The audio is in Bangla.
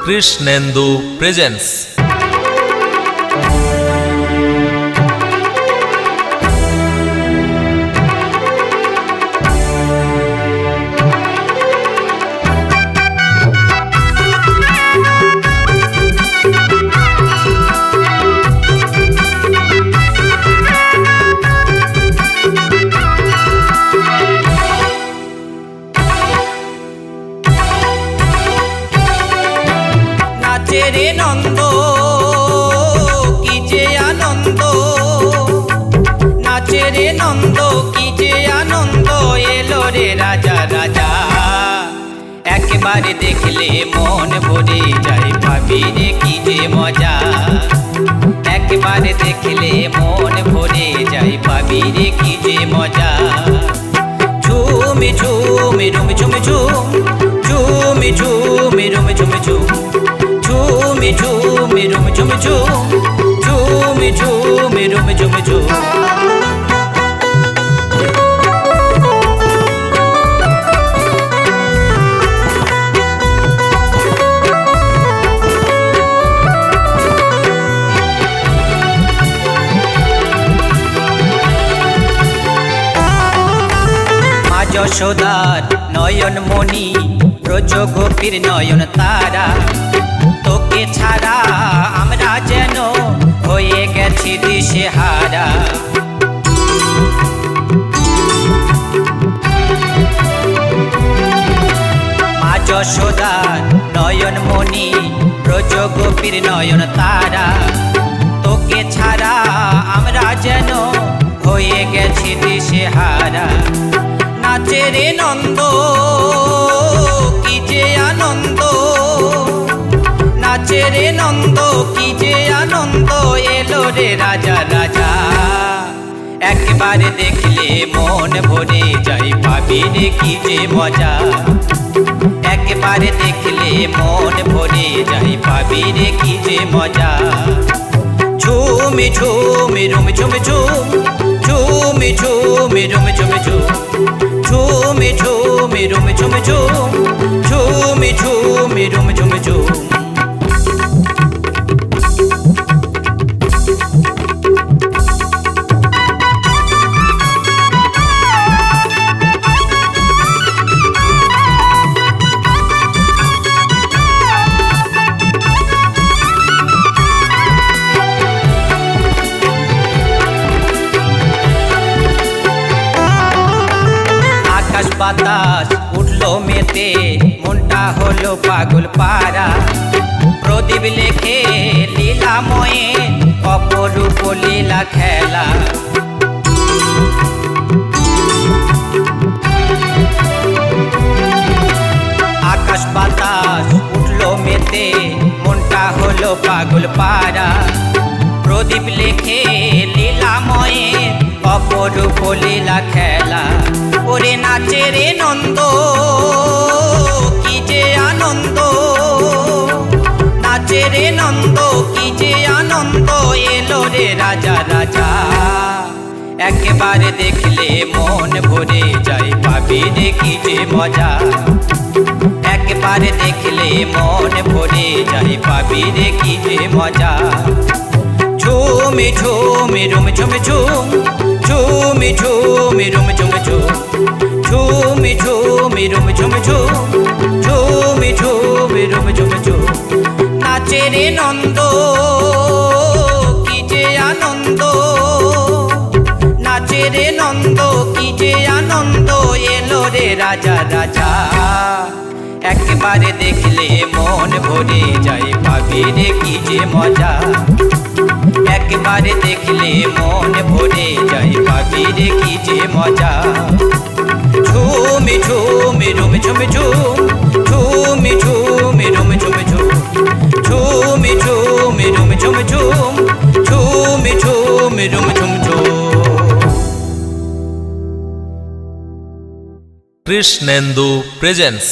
কৃষ্ণেন্দু প্রেজেন্টস। রে নন্দ কি যে আনন্দ, নাচে রে নন্দ কি যে আনন্দ, এলো রে রাজা রাজা। একবারে দেখলে মন ভরে যায়, ভাবি রে কি যে মজা। একবারে দেখলে মন ভরে যায়, ভাবি রে কি যে মজা। ঝুমি ঝুমি রুম ঝুম ঝুম, ঝুমি ঝুমি রুম ঝুম ঝুম, ঝুমি ঝুমি রুম ঝুম ঝুম, ঝুমি ঝুমি রুম ঝুম ঝুম। মা যশোদার নয়ন মণি, ব্রজ গোপীর নয়ন তারা, তোকে ছাড়া আমরা যেন হয়ে গেছি দিশেহারা। মা যশোদার নয়ন মণি, ব্রজ গোপীর নয়ন তারা, তোকে ছাড়া আমরা যেন হয়ে গেছি দিশেহারা। নাচে রে নন্দ কি যে আনন্দ, নাচে রে নন্দ কি যে আনন্দ, এলো রে রাজা রাজা। একবারে দেখলে মন ভরে যায়, ভাবি রে কি যে মজা। একবারে দেখলে মন ভরে যায়, ভাবি রে কি যে মজা। ঝুমি ঝুমি রুম ঝুম ঝুম, ঝুমি ঝুমি রুম ঝুম ঝুম, ঝুমি ঝুমি রুম ঝুম ঝুম, ঝুমি ঝুমি রুম ঝুম ঝুম। আকাশ বাতাস উঠলো মেতে, মনটা হলো পাগল পারা। প্রদীপ লেখে লীলাময়ে, অপরূপ লীলা খেলা। আকাশ বাতাস উঠলো মেতে, মনটা হলো পাগল পারা। প্রদীপ লেখে লীলাময়ে, অপরূপ লীলা খেলা। ওরে নাচে রে নন্দ কি যে আনন্দ, নাচে রে নন্দ কি যে আনন্দ, এলো রে রাজা রাজা। একবারে দেখলে মন ভরে যায়, ভাবি রে কি যে মজা। একবারে দেখলে মন ভরে যায়, ভাবি রে কি যে মজা। ঝুমি ঝুমি রুম ঝুম ঝুম, ঝুমি ঝুমি রুম ঝুম ঝুম, ঝুমি ঝুমি রুম ঝুম ঝুম, ঝুমি ঝুমি রুম ঝুম ঝুম। নাচে রে নন্দ কি যে আনন্দ, নাচে রে নন্দ কি যে আনন্দ, এলো রে রাজা রাজা। একবারে দেখলে মন ভরে যায়, ভাবি রে কি যে মজা। একবারে দেখলে মন ভরে যায়, ভাবি রে কি যে মজা। ঝুমি ঝুমি রুম ঝুম ঝুম, ঝুমি ঝুমি রুম ঝুম ঝুম, ঝুমি ঝুমি রুম ঝুম ঝুম, ঝুমি ঝুমি রুম ঝুম ঝুম। কৃষ্ণেন্দু প্রেজেন্টস।